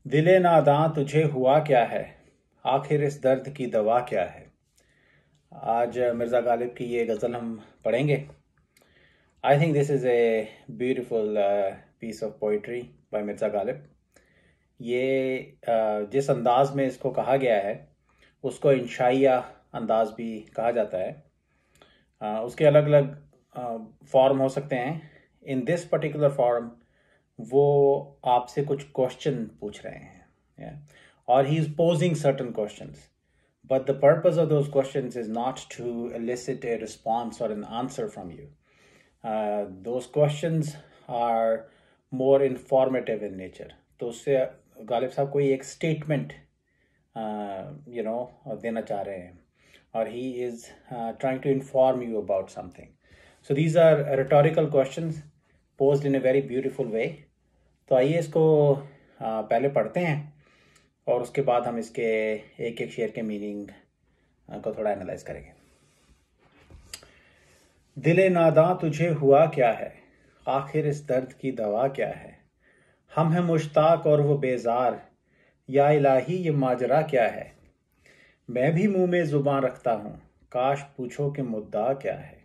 दिले नादां तुझे हुआ क्या है, आखिर इस दर्द की दवा क्या है। आज मिर्ज़ा गालिब की ये गज़ल हम पढ़ेंगे। I think this is a beautiful piece of poetry by Mirza Ghalib. ये जिस अंदाज में इसको कहा गया है उसको इंशाइया अंदाज भी कहा जाता है। उसके अलग अलग फॉर्म हो सकते हैं। इन दिस पर्टिकुलर फॉर्म वो आपसे कुछ क्वेश्चन पूछ रहे हैं, और he is posing certain questions, but the purpose of those questions is not to elicit a response or an answer from you. Those questions are more informative in nature. तो उससे गालिब साहब कोई एक स्टेटमेंट देना चाह रहे हैं, और he is trying to inform you about something. So these are rhetorical questions posed in a very beautiful way. तो आइए इसको पहले पढ़ते हैं और उसके बाद हम इसके एक एक शेर के मीनिंग को थोड़ा एनालाइज करेंगे। दिले नादां तुझे हुआ क्या है, आखिर इस दर्द की दवा क्या है। हम हैं मुश्ताक और वो बेजार, या इलाही ये माजरा क्या है। मैं भी मुंह में जुबान रखता हूँ, काश पूछो कि मुद्दा क्या है।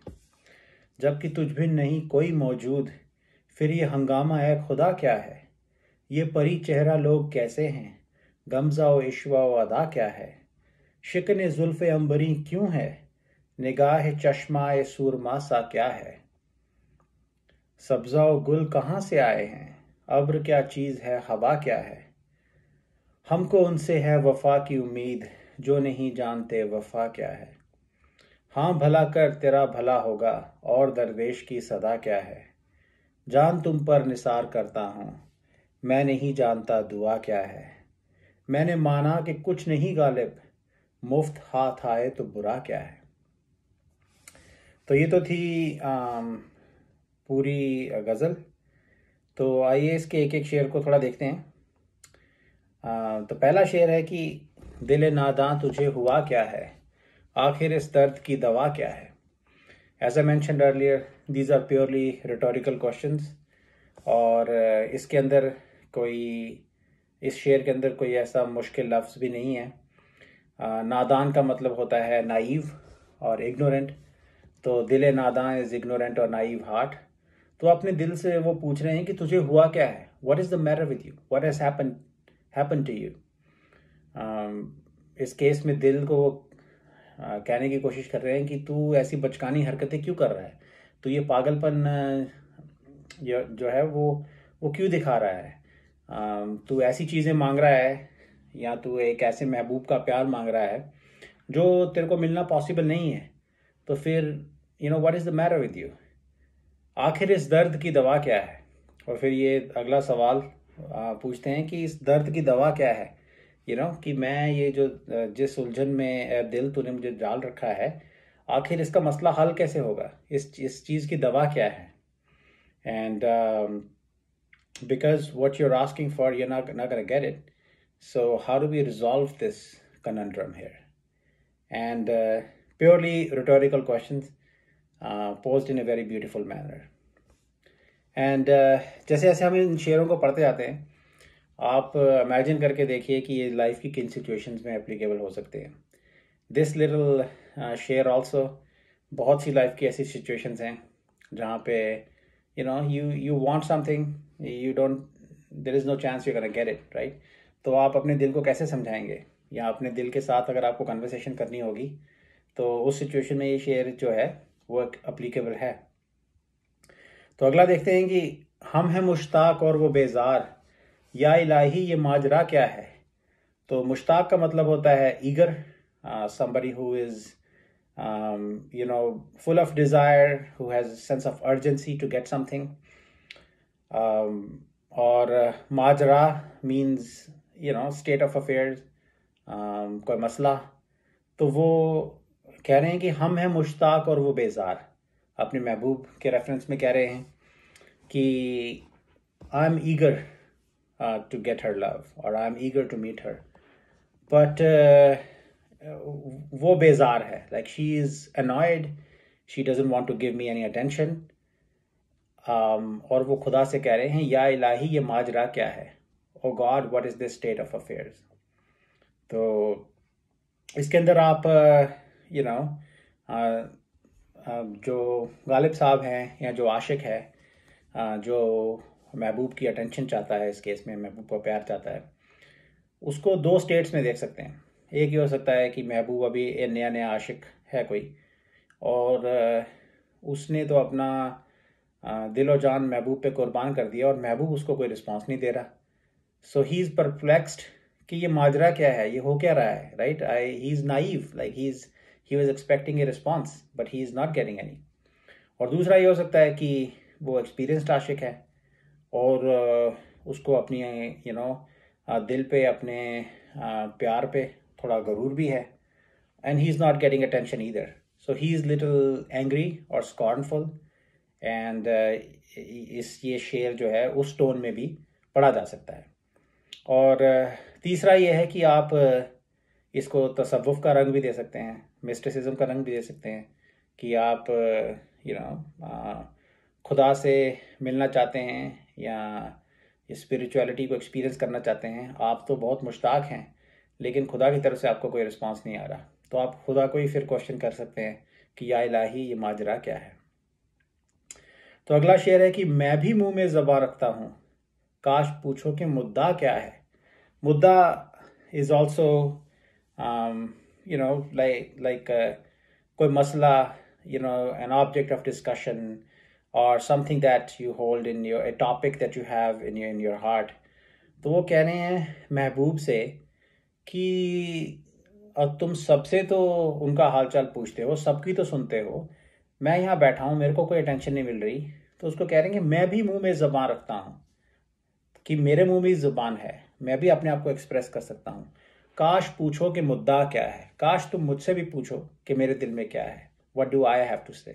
जबकि तुझ भी नहीं कोई मौजूद, फिर ये हंगामा है खुदा क्या है। ये परी चेहरा लोग कैसे हैं, गमज़ा व इश्वा व अदा क्या है। शिकने जुल्फ़े अंबरी क्यों है, निगाह चश्माए सूरमा सा क्या है। सब्ज़ा व गुल कहाँ से आए हैं, अब्र क्या चीज़ है हवा क्या है। हमको उनसे है वफ़ा की उम्मीद, जो नहीं जानते वफ़ा क्या है। हाँ भला कर तेरा भला होगा, और दरवेश की सदा क्या है। जान तुम पर निसार करता हूँ, मैं नहीं जानता दुआ क्या है। मैंने माना कि कुछ नहीं गालिब, मुफ्त हाथ आए तो बुरा क्या है। तो ये तो थी पूरी गज़ल। तो आइए इसके एक एक शेर को थोड़ा देखते हैं। तो पहला शेर है कि दिल नादां तुझे हुआ क्या है, आखिर इस दर्द की दवा क्या है। As I mentioned earlier, these are purely rhetorical questions, और इसके अंदर इस शेर के अंदर कोई ऐसा मुश्किल लफ्ज़ भी नहीं है। नादान का मतलब होता है नाइव और इग्नोरेंट। तो दिल नादान इज़ इग्नोरेंट और नाइव हार्ट। तो अपने दिल से वो पूछ रहे हैं कि तुझे हुआ क्या है, what is the matter with you, what has happen to you. इस केस में दिल को कहने की कोशिश कर रहे हैं कि तू ऐसी बचकानी हरकतें क्यों कर रहा है, तो ये पागलपन जो है वो क्यों दिखा रहा है। तू ऐसी चीज़ें मांग रहा है, या तू एक ऐसे महबूब का प्यार मांग रहा है जो तेरे को मिलना पॉसिबल नहीं है। तो फिर what is the matter with you, आखिर इस दर्द की दवा क्या है। और फिर ये अगला सवाल पूछते हैं कि इस दर्द की दवा क्या है। कि मैं ये जो जिस उलझन में दिल तूने मुझे डाल रखा है, आखिर इसका मसला हल कैसे होगा, इस चीज़ की दवा क्या है। And because what you're asking for, you're not going to get it. So how do we resolve this conundrum here? And purely rhetorical questions posed in a very beautiful manner. And जैसे जैसे हम इन शेरों को पढ़ते जाते हैं, आप imagine करके देखिए कि ये लाइफ की किन सिचुएशंस में एप्लीकेबल हो सकते हैं। दिस लिटिल शेयर ऑल्सो, बहुत सी लाइफ की ऐसी सिचुएशंस हैं जहाँ पे you want something, you don't, there is no chance you're gonna get it, right? तो आप अपने दिल को कैसे समझाएंगे, या अपने दिल के साथ अगर आपको कन्वर्सेशन करनी होगी, तो उस सिचुएशन में ये शेर जो है वो एप्लीकेबल है। तो अगला देखते हैं कि हम हैं मुश्ताक और वो बेजार, या इलाही ये माजरा क्या है। तो मुश्ताक का मतलब होता है eager, somebody who is full of desire, who has a sense of urgency to get something. और माजरा means state of affairs, कोई मसला। तो वो कह रहे हैं कि हम हैं मुश्ताक और वो बेजार, अपने महबूब के रेफरेंस में कह रहे हैं कि I am eager to get her love, or I'm eager to meet her, but वो बेजार है, like she is annoyed, she doesn't want to give me any attention. और वो खुदा से कह रहे हैं या इलाही ये माजरा क्या है, oh god what is this state of affairs. तो इसके अंदर आप यू नो जो गालिब साहब हैं या जो आशिक है, जो महबूब की अटेंशन चाहता है, इस केस में महबूब को प्यार चाहता है, उसको दो स्टेट्स में देख सकते हैं। एक ये हो सकता है कि महबूब अभी नया नया आशिक है कोई, और उसने तो अपना दिल और जान महबूब पे कुर्बान कर दिया और महबूब उसको कोई रिस्पांस नहीं दे रहा। सो ही इज़ परप्लेक्स्ड कि ये माजरा क्या है, ये हो क्या रहा है, right. He is naive, like he was expecting a response but he is not getting any. और दूसरा ये हो सकता है कि वो एक्सपीरियंस्ड आशिक है और उसको अपनी दिल पे, अपने प्यार पे थोड़ा गरूर भी है, and he is not getting attention either. So he is little angry और स्कॉर्नफुल, एंड ये शेर जो है उस टोन में भी पढ़ा जा सकता है। और तीसरा ये है कि आप इसको तसव्वुफ़ का रंग भी दे सकते हैं, मिस्टिसिज्म का रंग भी दे सकते हैं, कि आप खुदा से मिलना चाहते हैं या स्पिरिचुअलिटी को एक्सपीरियंस करना चाहते हैं। आप तो बहुत मुश्ताक हैं, लेकिन खुदा की तरफ से आपको कोई रिस्पांस नहीं आ रहा, तो आप खुदा को ही फिर क्वेश्चन कर सकते हैं कि या इलाही, ये माजरा क्या है। तो अगला शेर है कि मैं भी मुंह में ज़बां रखता हूँ, काश पूछो कि मुद्दा क्या है। मुद्दा इज़ ऑल्सो लाइक कोई मसला, an object of discussion or something that you hold in a topic that you have in your heart। तो वो कह रहे हैं महबूब से कि तुम सबसे तो उनका हालचाल पूछते हो, सबकी तो सुनते हो, मैं यहाँ बैठा हूँ, मेरे को कोई अटेंशन नहीं मिल रही। तो उसको कह रहे हैं कि मैं भी मुंह में ज़बान रखता हूँ, कि मेरे मुंह में ज़बान है, मैं भी अपने आप को एक्सप्रेस कर सकता हूँ। काश पूछो कि मुद्दा क्या है, काश तुम मुझसे भी पूछो कि मेरे दिल में क्या है, what do I have to say.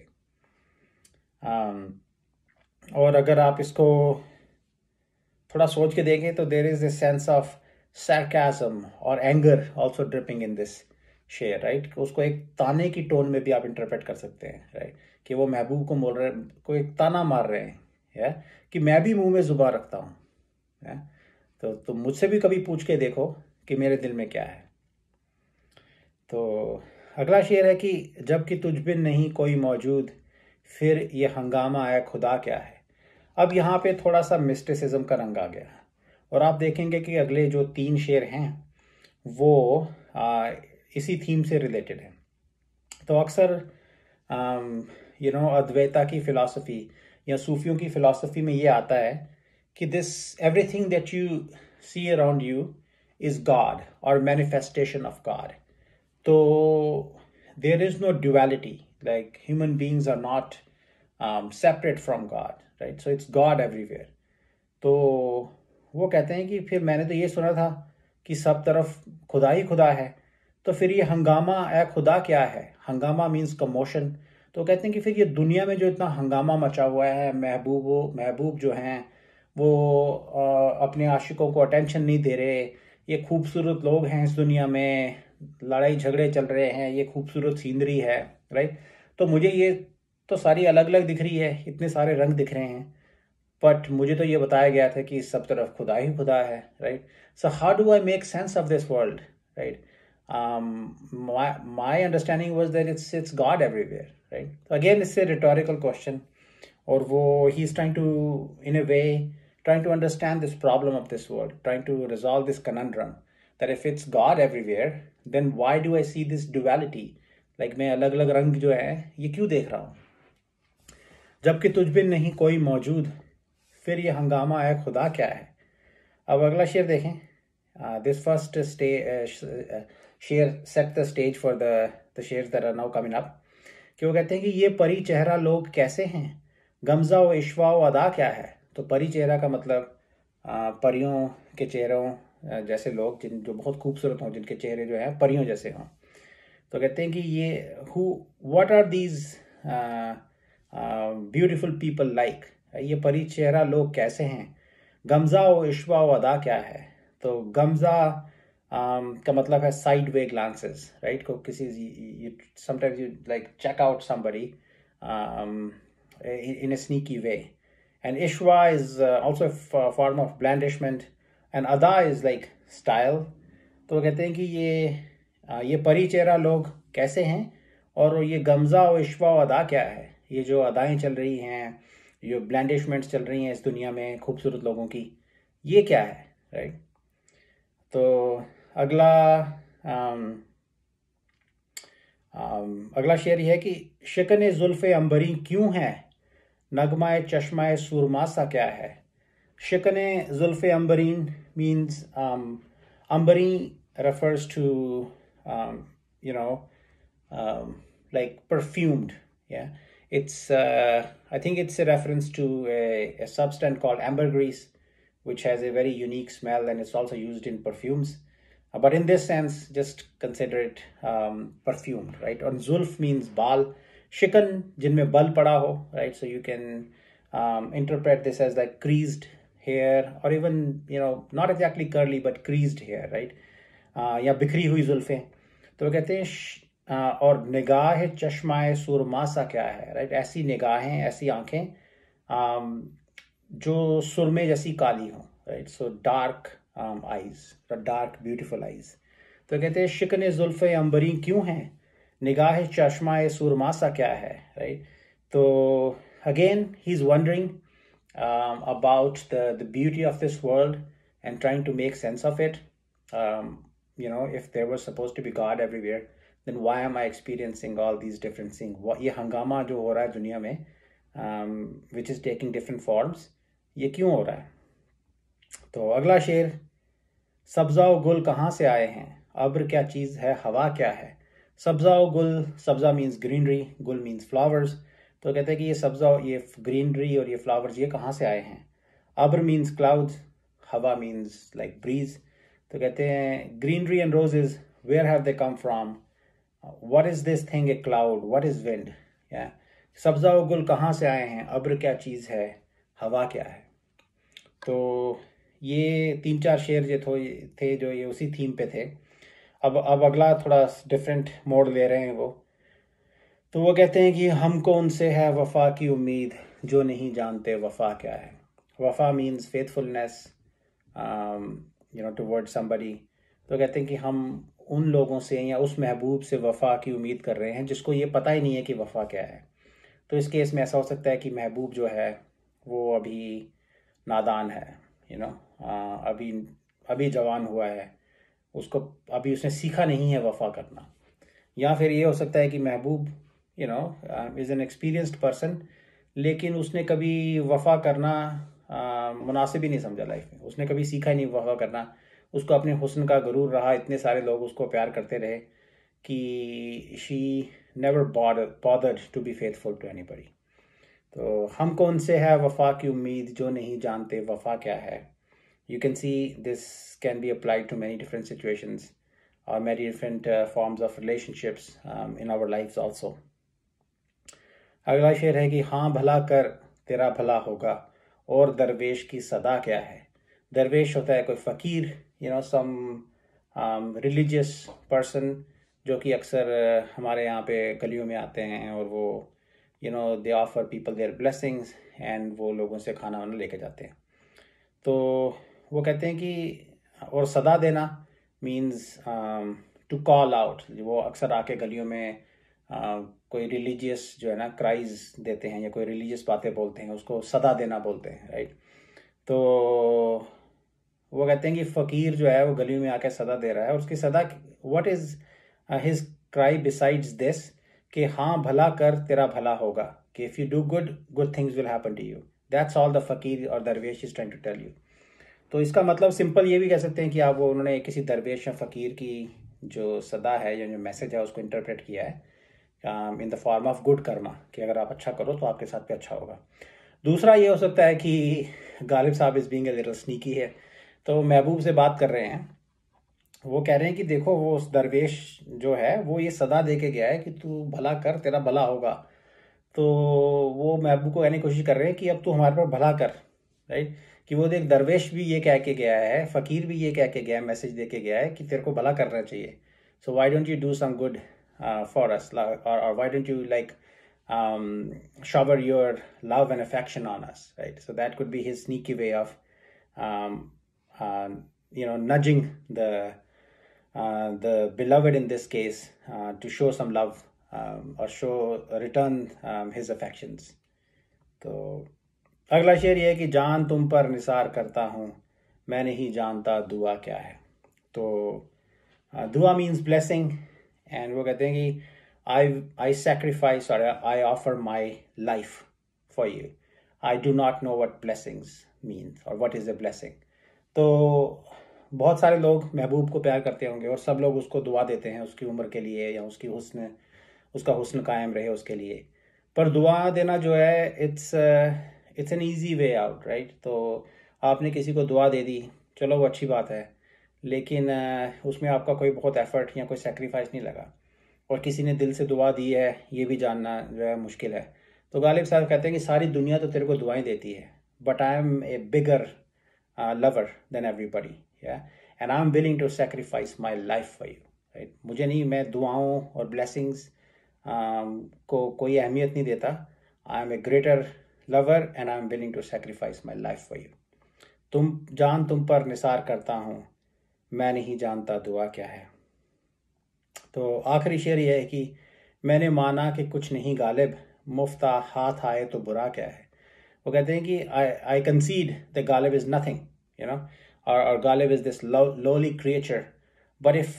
और अगर आप इसको थोड़ा सोच के देखें तो there is a sense of sarcasm और anger also dripping in this sher, right. उसको एक ताने की टोन में भी आप इंटरप्रेट कर सकते हैं, राइट, कि वो महबूब को बोल रहे हैं, को एक ताना मार रहे हैं, या कि मैं भी मुंह में ज़ुबान रखता हूँ, तो मुझसे भी कभी पूछ के देखो कि मेरे दिल में क्या है। तो अगला शेर है कि जबकि तुझ बिन नहीं कोई मौजूद, फिर ये हंगामा है खुदा क्या है। अब यहाँ पे थोड़ा सा मिस्टिसिज्म का रंग आ गया, और आप देखेंगे कि अगले जो 3 शेर हैं वो इसी थीम से रिलेटेड हैं। तो अक्सर अद्वैता की फ़िलासफ़ी या सूफियों की फ़िलासफ़ी में ये आता है कि this everything that you see around you is God और मैनिफेस्टेशन ऑफ गॉड। तो there is no duality, like human beings are not separate from God, right. So it's God everywhere. तो वो कहते हैं कि फिर मैंने तो ये सुना था कि सब तरफ खुदा ही खुदा है, तो फिर ये हंगामा ए खुदा क्या है। हंगामा मीन्स कमोशन। तो कहते हैं कि फिर ये दुनिया में जो इतना हंगामा मचा हुआ है, महबूब जो हैं वो अपने आशिकों को अटेंशन नहीं दे रहे, ये खूबसूरत लोग हैं इस दुनिया में, लड़ाई झगड़े चल रहे हैं, ये खूबसूरत सीनरी है, राइट। तो मुझे ये तो सारी अलग अलग दिख रही है, इतने सारे रंग दिख रहे हैं, बट मुझे तो ये बताया गया था कि सब तरफ खुदा ही खुदा है, right. So how do I make sense of this world, right. My understanding was that it's God everywhere, right. तो अगेन इससे रिटोरिकल क्वेश्चन, और वो ही is trying to in a way trying to understand this problem of this world, trying to resolve this conundrum that if it's God everywhere, then why do I see this duality? Like मैं अलग अलग रंग जो है ये क्यों देख रहा हूँ, जबकि तुझ बिन नहीं कोई मौजूद, फिर ये हंगामा है खुदा क्या है। अब अगला शेर देखें। This first sher set the stage for the shers that are now coming up, कि वो कहते हैं कि ये परी चेहरा लोग कैसे हैं, गमजा व इश्वा व अदा क्या है। तो परी चेहरा का मतलब परियों के चेहरों जैसे लोग जो बहुत खूबसूरत हों, जिनके चेहरे जो हैं परियों जैसे हों। तो कहते हैं कि ये what are these beautiful people like, ये परी चेहरा लोग कैसे हैं। गमजा व इश्वा व अदा क्या है। तो गमजा का मतलब है साइड वे ग्लांसेस, राइट। को किसी sometimes you like check out somebody in a sneaky way, and ishwa is also a form of blandishment and अदा इज़ लाइक स्टाइल। तो वो कहते हैं कि ये परी चेहरा लोग कैसे हैं, और ये गमज़ा और इश्वा और अदा क्या है। ये जो अदाएँ चल रही हैं, ये ब्लैंडिशमेंट्स चल रही हैं इस दुनिया में खूबसूरत लोगों की, ये क्या है, राइट। तो अगला अगला शेर ये है कि शिकन जुल्फ़े अंबरी क्यों है, नगमाए चश्माए सुरमा सा क्या है। शिकन जुल्फ़े अंबरीन means अंबरी refers to you know like perfumed. Yeah, it's I think it's a reference to a substance called ambergris, which has a very unique smell and it's also used in perfumes. But in this sense, just consider it perfumed, right? And zulf means bal. Shikan, jinme bal pada ho, right? So you can interpret this as like creased hair, or even, not exactly curly, but creased hair, right? या बिखरी हुई जुल्फें। तो वो कहते हैं और निगाह चश्माए सुरमा सा क्या है, राइट। ऐसी निगाहें, ऐसी आंखें जो सुरमे जैसी काली हों, right. So dark eyes, dark beautiful eyes. तो कहते हैं शिकन जुल्फ़े अंबरी क्यों हैं, निगाह चश्माए सुरमा सा क्या है, राइट। तो again he is wondering about the beauty of this world and trying to make sense of it. If there was supposed to be God everywhere, then why am I experiencing all these different things? ये हंगामा जो हो रहा है दुनिया में, which is taking different forms, ये क्यों हो रहा है। तो अगला शेर, सब्ज़ा व गुल कहाँ से आए हैं, अब्र क्या चीज़ है, हवा क्या है। सब्ज़ा व गुल, सब्ज़ा मीन्स ग्रीनरी, गुल मीन्स फ्लावर्स। तो कहते हैं कि ये सब्ज़ा, ये ग्रीनरी और ये फ्लावर्स, ये कहाँ से आए हैं। अब्र मीन्स क्लाउड्स, हवा मीन्स लाइक ब्रीज। तो कहते हैं greenery and roses, where have they come from, what is this thing a cloud, what is wind. या सब्ज़ा व गुल कहाँ से आए हैं, अब्र क्या चीज़ है, हवा क्या है। तो ये 3-4 शेर जो थे जो ये उसी थीम पे थे। अब अगला थोड़ा डिफरेंट मोड ले रहे हैं वो। तो वो कहते हैं कि हमको उनसे है वफ़ा की उम्मीद, जो नहीं जानते वफ़ा क्या है। वफ़ा मीन्स फेथफुलनेस टुवर्ड समबडी। तो कहते हैं कि हम उन लोगों से या उस महबूब से वफ़ा की उम्मीद कर रहे हैं जिसको ये पता ही नहीं है कि वफ़ा क्या है। तो इस केस में ऐसा हो सकता है कि महबूब जो है वो अभी नादान है, अभी अभी जवान हुआ है, उसको अभी उसने सीखा नहीं है वफ़ा करना। या फिर ये हो सकता है कि महबूब इज़ एन एक्सपीरियंस्ड पर्सन, लेकिन उसने कभी वफ़ा करना मुनासिब ही नहीं समझा लाइफ में। उसने कभी सीखा ही नहीं वफ़ा करना, उसको अपने हुस्न का गुरूर रहा, इतने सारे लोग उसको प्यार करते रहे कि she never bothered to be faithful to anybody. तो हमको उनसे है वफ़ा की उम्मीद, जो नहीं जानते वफ़ा क्या है। You can see this can be applied to many different situations or many different forms of relationships in our lives also. अगला शेर है कि हाँ भला कर तेरा भला होगा, और दरवेश की सदा क्या है। दरवेश होता है कोई फ़कीर, some religious person, जो कि अक्सर हमारे यहाँ पे गलियों में आते हैं और वो they offer people their blessings and वो लोगों से खाना वाना लेके जाते हैं। तो वो कहते हैं कि और सदा देना मीन्स टू कॉल आउट। वो अक्सर आके गलियों में कोई रिलीजियस जो है ना क्राइज देते हैं या कोई रिलीजियस बातें बोलते हैं, उसको सदा देना बोलते हैं, राइट। तो वो कहते हैं कि फ़कीर जो है वो गलियों में आके सदा दे रहा है, और उसकी सदा what is his cry besides this, कि हाँ भला कर तेरा भला होगा, कि if you do good things will happen to you. That's all the fakir और दरवेश is trying to tell you. तो इसका मतलब सिंपल ये भी कह सकते हैं कि आप उन्होंने किसी दरवेश या फ़कीर की जो सदा है या जो मैसेज है उसको इंटरप्रेट किया है in the form of good Karma, कि अगर आप अच्छा करो तो आपके साथ भी अच्छा होगा। दूसरा ये हो सकता है कि गालिब साहब is being a little sneaky है। तो महबूब से बात कर रहे हैं, वो कह रहे हैं कि देखो वो उस दरवेश जो है वो ये सदा दे के गया है कि तू भला कर तेरा भला होगा। तो वो महबूब को कहने की कोशिश कर रहे हैं कि अब तू हमारे पर भला कर, राइट। कि वो देख दरवेश भी ये कह के गया है, फ़कीर भी ये कह के गया है, मैसेज दे के गया है कि तेरे को भला करना चाहिए। So why don't you do some good for us, और why don't you like shower your love and affection on us, right? So that could be his sneaky way of nudging the beloved in this case to show some love or return his affections. तो अगला शेर ये है कि जान तुम पर निसार करता हूँ, मैं नहीं जानता दुआ क्या है. तो दुआ मीन्स ब्लेसिंग, एंड वो कहते हैं कि I sacrifice or I offer my life for you. I do not know what blessings means or what is a blessing. तो बहुत सारे लोग महबूब को प्यार करते होंगे और सब लोग उसको दुआ देते हैं उसकी उम्र के लिए या उसका हुस्न कायम रहे उसके लिए. पर दुआ देना जो है it's an easy way out, right. तो आपने किसी को दुआ दे दी, चलो वो अच्छी बात है, लेकिन उसमें आपका कोई बहुत एफर्ट या कोई सेक्रीफाइस नहीं लगा, और किसी ने दिल से दुआ दी है ये भी जानना जो है मुश्किल है. तो गालिब साहब कहते हैं कि सारी दुनिया तो तेरे को दुआएं देती है, but I am a bigger lover than everybody, and I am willing to sacrifice my life for you, right. मुझे नहीं, मैं दुआओं और ब्लेसिंग्स को कोई अहमियत नहीं देता. I am a greater lover and I am willing to sacrifice my life for you. तुम पर निसार करता हूँ, मैं नहीं जानता दुआ क्या है. तो आखिरी शेर ये है कि मैंने माना कि कुछ नहीं गालिब, मुफ्ता हाथ आए तो बुरा क्या है. वो कहते हैं कि I consider the Ghalib is nothing, और Ghalib is this lowly creature, but if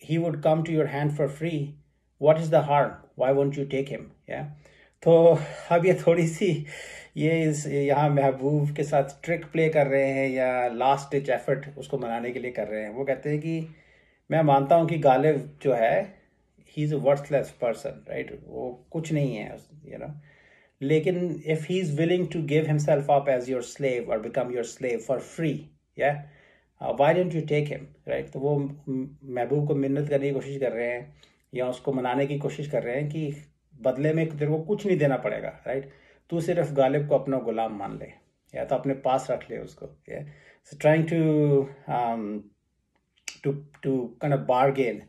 he would come to your hand for free, what is the harm? Why won't you take him? तो अब ये थोड़ी सी यहाँ महबूब के साथ ट्रिक प्ले कर रहे हैं या लास्ट डिच एफर्ट उसको मनाने के लिए कर रहे हैं. वो कहते हैं कि मैं मानता हूँ कि गालिब जो है he is a worthless person, right. वो कुछ नहीं है, लेकिन if he is willing to give himself up as your slave और become your slave for free, why don't you take him, right. तो वो महबूब को मिन्नत करने की कोशिश कर रहे हैं या उसको मनाने की कोशिश कर रहे हैं कि बदले में तेरे को कुछ नहीं देना पड़ेगा, राइट. तू सिर्फ गालिब को अपना गुलाम मान ले या तो अपने पास रख ले उसको. So trying to kind of bargain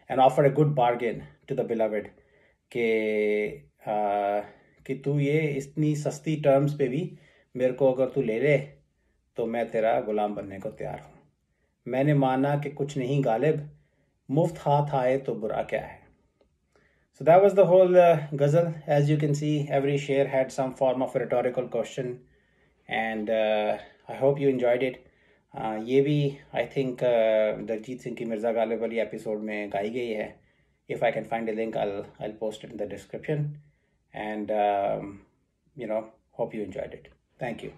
and offer a good bargain to the beloved कि तू ये इतनी सस्ती टर्म्स पे भी मेरे को अगर तू ले ले तो मैं तेरा गुलाम बनने को तैयार हूँ. मैंने माना कि कुछ नहीं गालिब, मुफ्त हाथ आए तो बुरा क्या है. So that was the whole ghazal. As you can see, every share had some form of a rhetorical question, and I hope you enjoyed it. ये भी I think दलजीत सिंह की मिर्ज़ा गालिब वाली एपिसोड में गाई गई है. If I can find a link, I'll post it in the description, and hope you enjoyed it. Thank you.